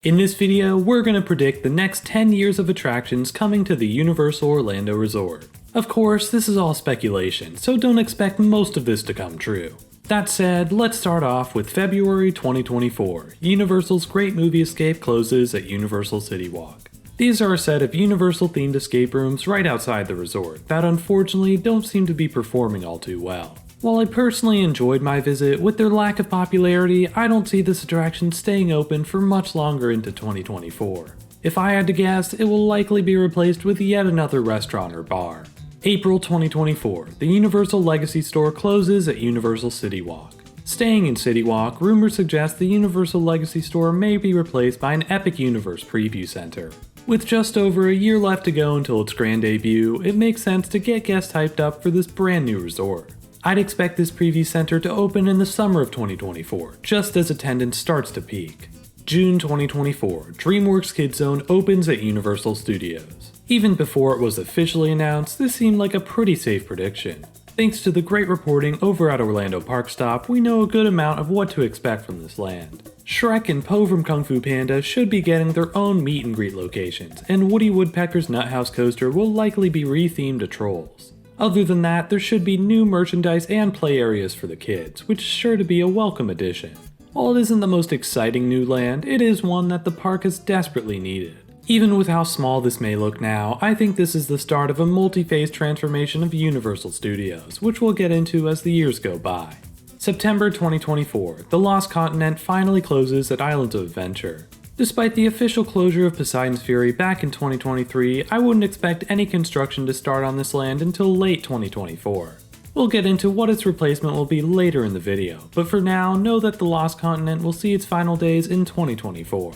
In this video, we're going to predict the next 10 years of attractions coming to the Universal Orlando Resort. Of course, this is all speculation, so don't expect most of this to come true. That said, let's start off with February 2024. Universal's Great Movie Escape closes at Universal City Walk. These are a set of Universal-themed escape rooms right outside the resort that unfortunately don't seem to be performing all too well. While I personally enjoyed my visit, with their lack of popularity, I don't see this attraction staying open for much longer into 2024. If I had to guess, it will likely be replaced with yet another restaurant or bar. April 2024, the Universal Legacy Store closes at Universal City Walk. Staying in City Walk, rumors suggest the Universal Legacy Store may be replaced by an Epic Universe preview center. With just over a year left to go until its grand debut, it makes sense to get guests hyped up for this brand new resort. I'd expect this preview center to open in the summer of 2024, just as attendance starts to peak. June 2024, Dreamworks Kids Zone opens at Universal Studios. Even before it was officially announced, this seemed like a pretty safe prediction. Thanks to the great reporting over at Orlando Park Stop, we know a good amount of what to expect from this land. Shrek and Po from Kung Fu Panda should be getting their own meet and greet locations, and Woody Woodpecker's Nut House Coaster will likely be rethemed to Trolls. Other than that, there should be new merchandise and play areas for the kids, which is sure to be a welcome addition. While it isn't the most exciting new land, it is one that the park has desperately needed. Even with how small this may look now, I think this is the start of a multi-phase transformation of Universal Studios, which we'll get into as the years go by. September 2024, the Lost Continent finally closes at Islands of Adventure. Despite the official closure of Poseidon's Fury back in 2023, I wouldn't expect any construction to start on this land until late 2024. We'll get into what its replacement will be later in the video, but for now, know that the Lost Continent will see its final days in 2024.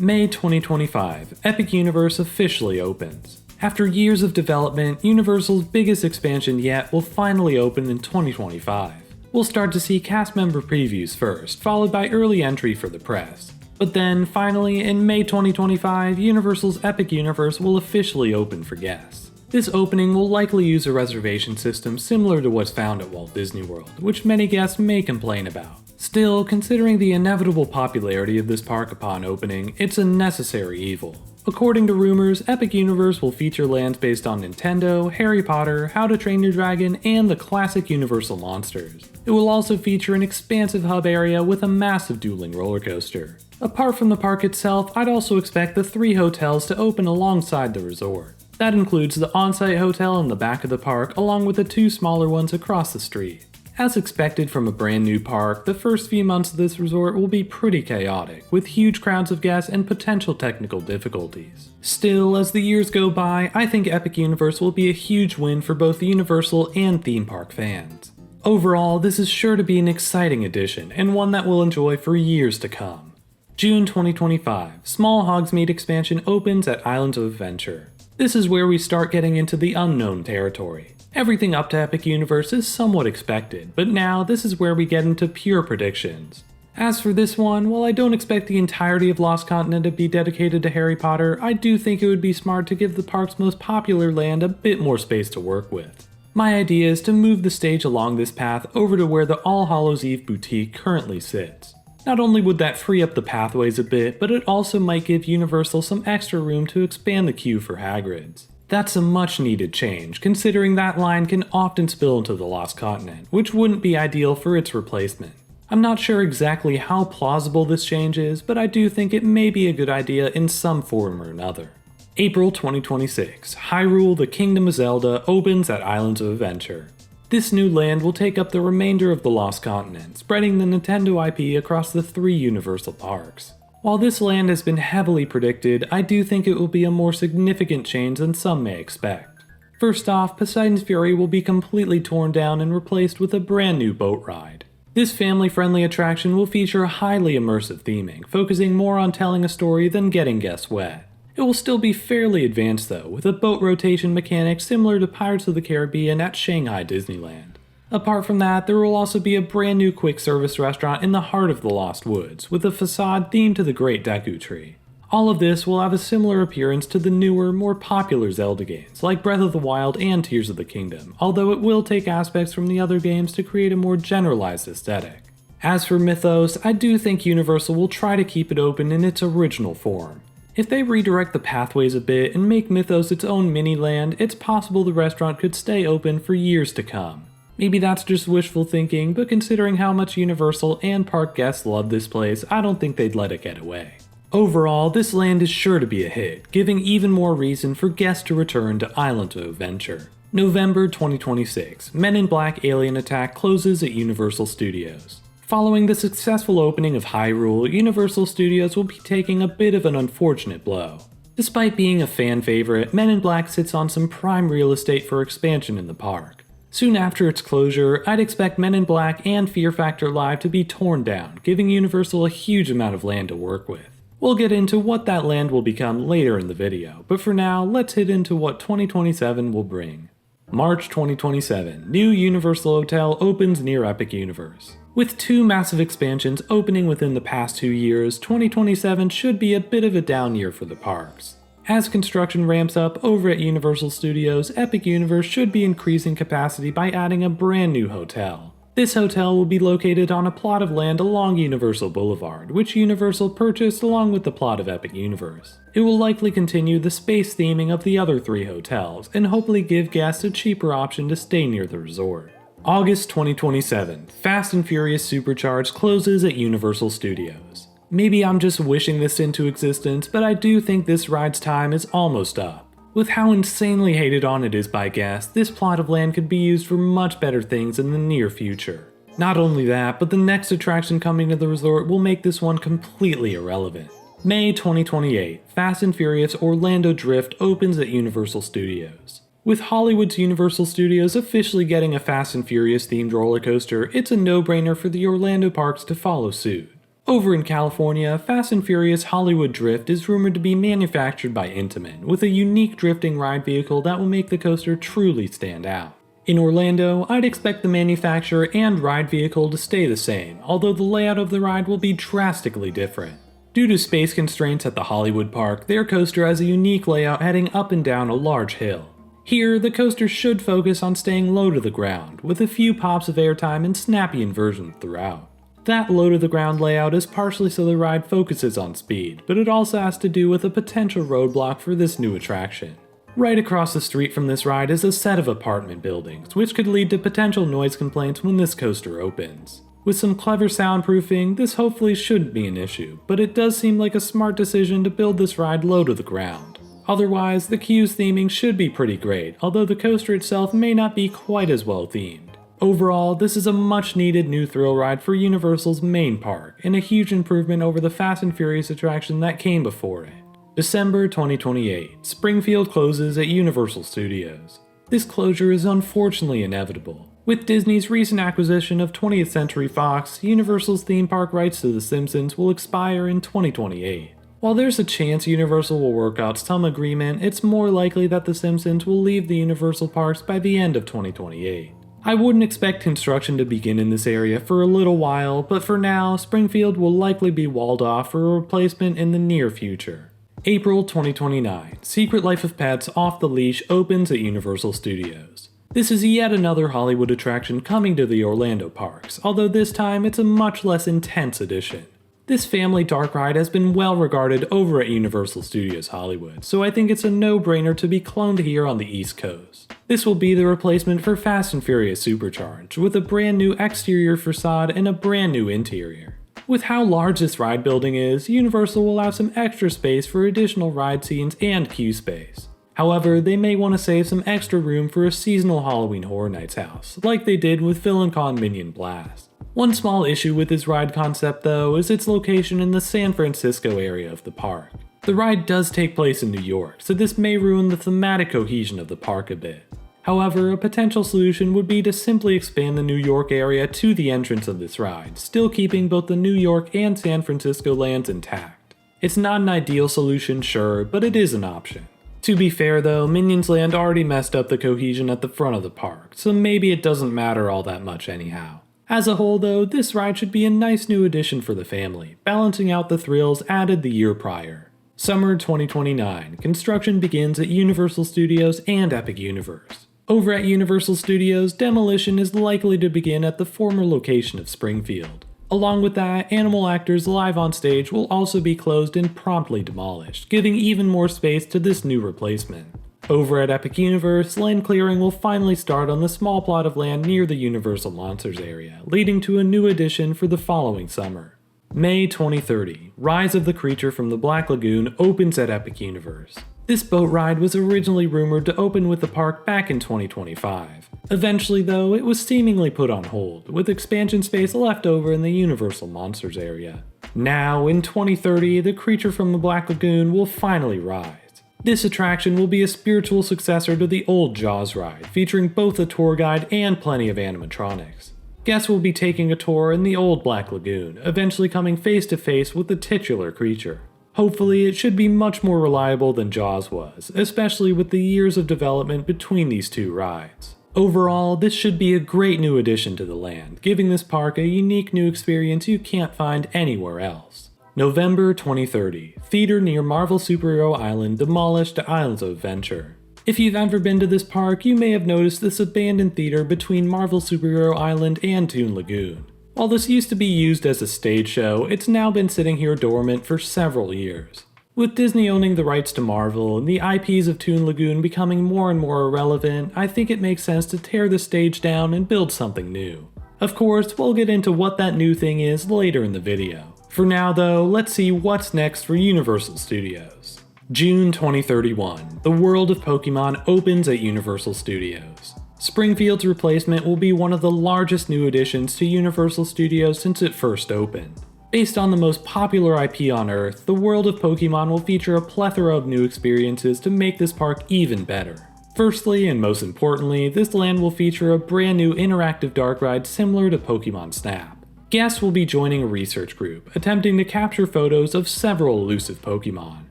May 2025, Epic Universe officially opens. After years of development, Universal's biggest expansion yet will finally open in 2025. We'll start to see cast member previews first, followed by early entry for the press. But then, finally, in May 2025, Universal's Epic Universe will officially open for guests. This opening will likely use a reservation system similar to what's found at Walt Disney World, which many guests may complain about. Still, considering the inevitable popularity of this park upon opening, it's a necessary evil. According to rumors, Epic Universe will feature lands based on Nintendo, Harry Potter, How to Train Your Dragon, and the classic Universal monsters. It will also feature an expansive hub area with a massive dueling roller coaster. Apart from the park itself, I'd also expect the 3 hotels to open alongside the resort. That includes the on-site hotel in the back of the park, along with the 2 smaller ones across the street. As expected from a brand new park, the first few months of this resort will be pretty chaotic, with huge crowds of guests and potential technical difficulties. Still, as the years go by, I think Epic Universe will be a huge win for both Universal and theme park fans. Overall, this is sure to be an exciting addition, and one that we'll enjoy for years to come. June 2025, Small Hogsmeade expansion opens at Islands of Adventure. This is where we start getting into the unknown territory. Everything up to Epic Universe is somewhat expected, but now this is where we get into pure predictions. As for this one, while I don't expect the entirety of Lost Continent to be dedicated to Harry Potter, I do think it would be smart to give the park's most popular land a bit more space to work with. My idea is to move the stage along this path over to where the All Hallows Eve boutique currently sits. Not only would that free up the pathways a bit, but it also might give Universal some extra room to expand the queue for Hagrid's. That's a much needed change, considering that line can often spill into the Lost Continent, which wouldn't be ideal for its replacement. I'm not sure exactly how plausible this change is, but I do think it may be a good idea in some form or another. April 2026, Hyrule: The Kingdom of Zelda opens at Islands of Adventure. This new land will take up the remainder of the Lost Continent, spreading the Nintendo IP across the 3 Universal parks. While this land has been heavily predicted, I do think it will be a more significant change than some may expect. First off, Poseidon's Fury will be completely torn down and replaced with a brand new boat ride. This family-friendly attraction will feature highly immersive theming, focusing more on telling a story than getting guests wet. It will still be fairly advanced though, with a boat rotation mechanic similar to Pirates of the Caribbean at Shanghai Disneyland. Apart from that, there will also be a brand new quick service restaurant in the heart of the Lost Woods, with a facade themed to the Great Deku Tree. All of this will have a similar appearance to the newer, more popular Zelda games, like Breath of the Wild and Tears of the Kingdom, although it will take aspects from the other games to create a more generalized aesthetic. As for Mythos, I do think Universal will try to keep it open in its original form. If they redirect the pathways a bit and make Mythos its own mini-land, it's possible the restaurant could stay open for years to come. Maybe that's just wishful thinking, but considering how much Universal and park guests love this place, I don't think they'd let it get away. Overall, this land is sure to be a hit, giving even more reason for guests to return to Islands of Adventure. November 2026, Men in Black Alien Attack closes at Universal Studios. Following the successful opening of Hyrule, Universal Studios will be taking a bit of an unfortunate blow. Despite being a fan favorite, Men in Black sits on some prime real estate for expansion in the park. Soon after its closure, I'd expect Men in Black and Fear Factor Live to be torn down, giving Universal a huge amount of land to work with. We'll get into what that land will become later in the video, but for now, let's hit into what 2027 will bring. March 2027, new Universal Hotel opens near Epic Universe. With two massive expansions opening within the past 2 years, 2027 should be a bit of a down year for the parks. As construction ramps up over at Universal Studios, Epic Universe should be increasing capacity by adding a brand new hotel. This hotel will be located on a plot of land along Universal Boulevard, which Universal purchased along with the plot of Epic Universe. It will likely continue the space theming of the other 3 hotels, and hopefully give guests a cheaper option to stay near the resort. August 2027, Fast and Furious Supercharged closes at Universal Studios. Maybe I'm just wishing this into existence, but I do think this ride's time is almost up. With how insanely hated on it is by guests, this plot of land could be used for much better things in the near future. Not only that, but the next attraction coming to the resort will make this one completely irrelevant. May 2028, Fast and Furious Orlando Drift opens at Universal Studios. With Hollywood's Universal Studios officially getting a Fast and Furious themed roller coaster, it's a no-brainer for the Orlando parks to follow suit. Over in California, Fast and Furious Hollywood Drift is rumored to be manufactured by Intamin, with a unique drifting ride vehicle that will make the coaster truly stand out. In Orlando, I'd expect the manufacturer and ride vehicle to stay the same, although the layout of the ride will be drastically different. Due to space constraints at the Hollywood park, their coaster has a unique layout heading up and down a large hill. Here, the coaster should focus on staying low to the ground, with a few pops of airtime and snappy inversions throughout. That low-to-the-ground layout is partially so the ride focuses on speed, but it also has to do with a potential roadblock for this new attraction. Right across the street from this ride is a set of apartment buildings, which could lead to potential noise complaints when this coaster opens. With some clever soundproofing, this hopefully shouldn't be an issue, but it does seem like a smart decision to build this ride low to the ground. Otherwise, the queue's theming should be pretty great, although the coaster itself may not be quite as well themed. Overall, this is a much needed new thrill ride for Universal's main park, and a huge improvement over the Fast and Furious attraction that came before it. December 2028, Springfield closes at Universal Studios. This closure is unfortunately inevitable. With Disney's recent acquisition of 20th Century Fox, Universal's theme park rights to The Simpsons will expire in 2028. While there's a chance Universal will work out some agreement, it's more likely that The Simpsons will leave the Universal parks by the end of 2028. I wouldn't expect construction to begin in this area for a little while, but for now, Springfield will likely be walled off for a replacement in the near future. April 2029, Secret Life of Pets Off the Leash opens at Universal Studios. This is yet another Hollywood attraction coming to the Orlando parks, although this time it's a much less intense edition. This family dark ride has been well regarded over at Universal Studios Hollywood, so I think it's a no-brainer to be cloned here on the East Coast. This will be the replacement for Fast and Furious Supercharged, with a brand new exterior facade and a brand new interior. With how large this ride building is, Universal will have some extra space for additional ride scenes and queue space. However, they may want to save some extra room for a seasonal Halloween Horror Nights house, like they did with Villain Con Minion Blast. One small issue with this ride concept though is its location in the San Francisco area of the park. The ride does take place in New York, so this may ruin the thematic cohesion of the park a bit. However, a potential solution would be to simply expand the New York area to the entrance of this ride, still keeping both the New York and San Francisco lands intact. It's not an ideal solution, sure, but it is an option. To be fair though, Minions Land already messed up the cohesion at the front of the park, so maybe it doesn't matter all that much anyhow. As a whole though, this ride should be a nice new addition for the family, balancing out the thrills added the year prior. Summer 2029, construction begins at Universal Studios and Epic Universe. Over at Universal Studios, demolition is likely to begin at the former location of Springfield. Along with that, animal actors live on stage will also be closed and promptly demolished, giving even more space to this new replacement. Over at Epic Universe, land clearing will finally start on the small plot of land near the Universal Monsters area, leading to a new addition for the following summer. May 2030, Rise of the Creature from the Black Lagoon opens at Epic Universe. This boat ride was originally rumored to open with the park back in 2025. Eventually though, it was seemingly put on hold, with expansion space left over in the Universal Monsters area. Now, in 2030, the Creature from the Black Lagoon will finally rise. This attraction will be a spiritual successor to the old Jaws ride, featuring both a tour guide and plenty of animatronics. Guests will be taking a tour in the old Black Lagoon, eventually coming face to face with the titular creature. Hopefully, it should be much more reliable than Jaws was, especially with the years of development between these two rides. Overall, this should be a great new addition to the land, giving this park a unique new experience you can't find anywhere else. November 2030, theater near Marvel Superhero Island demolished to Islands of Adventure. If you've ever been to this park, you may have noticed this abandoned theater between Marvel Superhero Island and Toon Lagoon. While this used to be used as a stage show, it's now been sitting here dormant for several years. With Disney owning the rights to Marvel and the IPs of Toon Lagoon becoming more and more irrelevant, I think it makes sense to tear the stage down and build something new. Of course, we'll get into what that new thing is later in the video. For now though, let's see what's next for Universal Studios. June 2031, the world of Pokemon opens at Universal Studios. Springfield's replacement will be one of the largest new additions to Universal Studios since it first opened. Based on the most popular IP on Earth, the world of Pokemon will feature a plethora of new experiences to make this park even better. Firstly, and most importantly, this land will feature a brand new interactive dark ride similar to Pokemon Snap. Guests will be joining a research group, attempting to capture photos of several elusive Pokemon.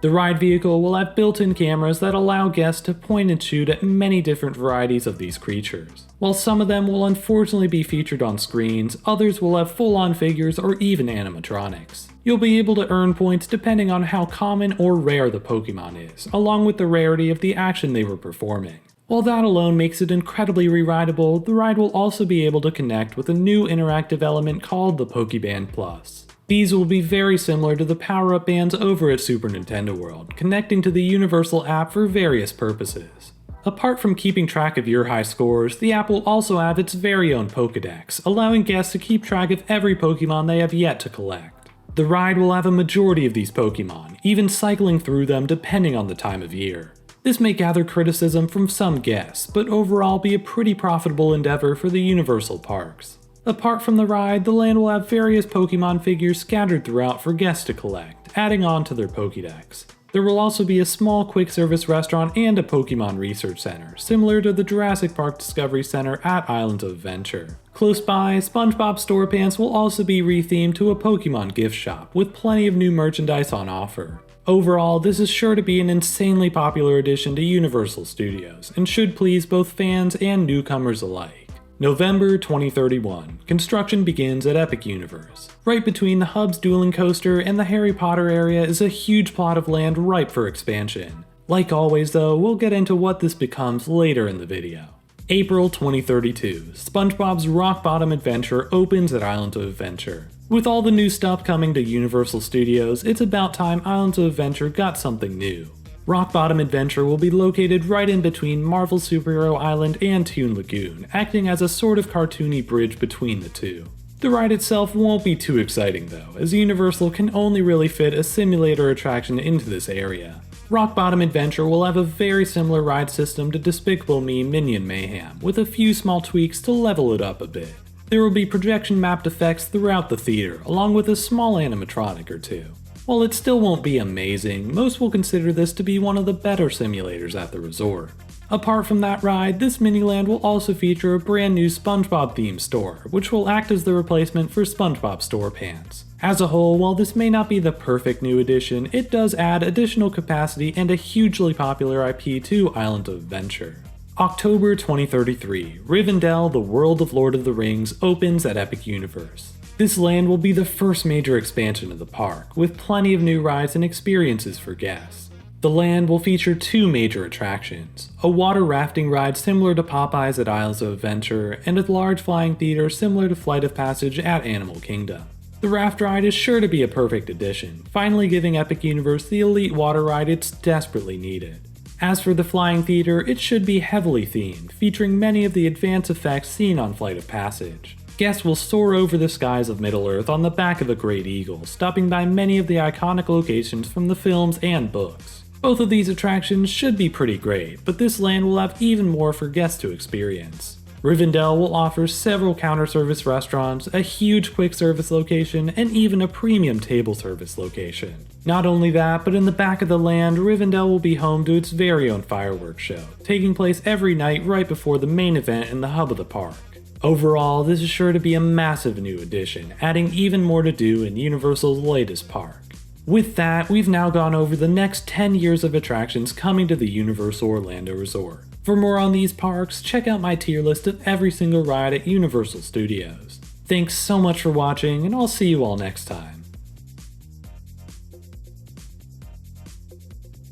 The ride vehicle will have built-in cameras that allow guests to point and shoot at many different varieties of these creatures. While some of them will unfortunately be featured on screens, others will have full-on figures or even animatronics. You'll be able to earn points depending on how common or rare the Pokemon is, along with the rarity of the action they were performing. While that alone makes it incredibly re-rideable, the ride will also be able to connect with a new interactive element called the Pokeband Plus. These will be very similar to the power-up bands over at Super Nintendo World, connecting to the Universal app for various purposes. Apart from keeping track of your high scores, the app will also have its very own Pokédex, allowing guests to keep track of every Pokemon they have yet to collect. The ride will have a majority of these Pokemon, even cycling through them depending on the time of year. This may gather criticism from some guests, but overall be a pretty profitable endeavor for the Universal parks. Apart from the ride, the land will have various Pokemon figures scattered throughout for guests to collect, adding on to their Pokédex. There will also be a small quick service restaurant and a Pokemon Research Center, similar to the Jurassic Park Discovery Center at Islands of Adventure. Close by, Spongebob Squarepants will also be rethemed to a Pokemon gift shop, with plenty of new merchandise on offer. Overall, this is sure to be an insanely popular addition to Universal Studios, and should please both fans and newcomers alike. November 2031, construction begins at Epic Universe. Right between the Hub's Dueling Coaster and the Harry Potter area is a huge plot of land ripe for expansion. Like always though, we'll get into what this becomes later in the video. April 2032, SpongeBob's Rock Bottom Adventure opens at Islands of Adventure. With all the new stuff coming to Universal Studios, it's about time Islands of Adventure got something new. Rock Bottom Adventure will be located right in between Marvel Superhero Island and Toon Lagoon, acting as a sort of cartoony bridge between the two. The ride itself won't be too exciting though, as Universal can only really fit a simulator attraction into this area. Rock Bottom Adventure will have a very similar ride system to Despicable Me Minion Mayhem, with a few small tweaks to level it up a bit. There will be projection mapped effects throughout the theater, along with a small animatronic or two. While it still won't be amazing, most will consider this to be one of the better simulators at the resort. Apart from that ride, this mini-land will also feature a brand new SpongeBob themed store, which will act as the replacement for Spongebob Squarepants. As a whole, while this may not be the perfect new addition, it does add additional capacity and a hugely popular IP to Islands of Adventure. October 2033, Rivendell, the World of Lord of the Rings opens at Epic Universe. This land will be the first major expansion of the park, with plenty of new rides and experiences for guests. The land will feature two major attractions, a water rafting ride similar to Popeye's at Isles of Adventure, and a large flying theater similar to Flight of Passage at Animal Kingdom. The raft ride is sure to be a perfect addition, finally giving Epic Universe the elite water ride it's desperately needed. As for the Flying Theater, it should be heavily themed, featuring many of the advanced effects seen on Flight of Passage. Guests will soar over the skies of Middle-earth on the back of a great eagle, stopping by many of the iconic locations from the films and books. Both of these attractions should be pretty great, but this land will have even more for guests to experience. Rivendell will offer several counter-service restaurants, a huge quick service location, and even a premium table service location. Not only that, but in the back of the land, Rivendell will be home to its very own fireworks show, taking place every night right before the main event in the hub of the park. Overall, this is sure to be a massive new addition, adding even more to do in Universal's latest park. With that, we've now gone over the next 10 years of attractions coming to the Universal Orlando Resort. For more on these parks, check out my tier list of every single ride at Universal Studios. Thanks so much for watching, and I'll see you all next time.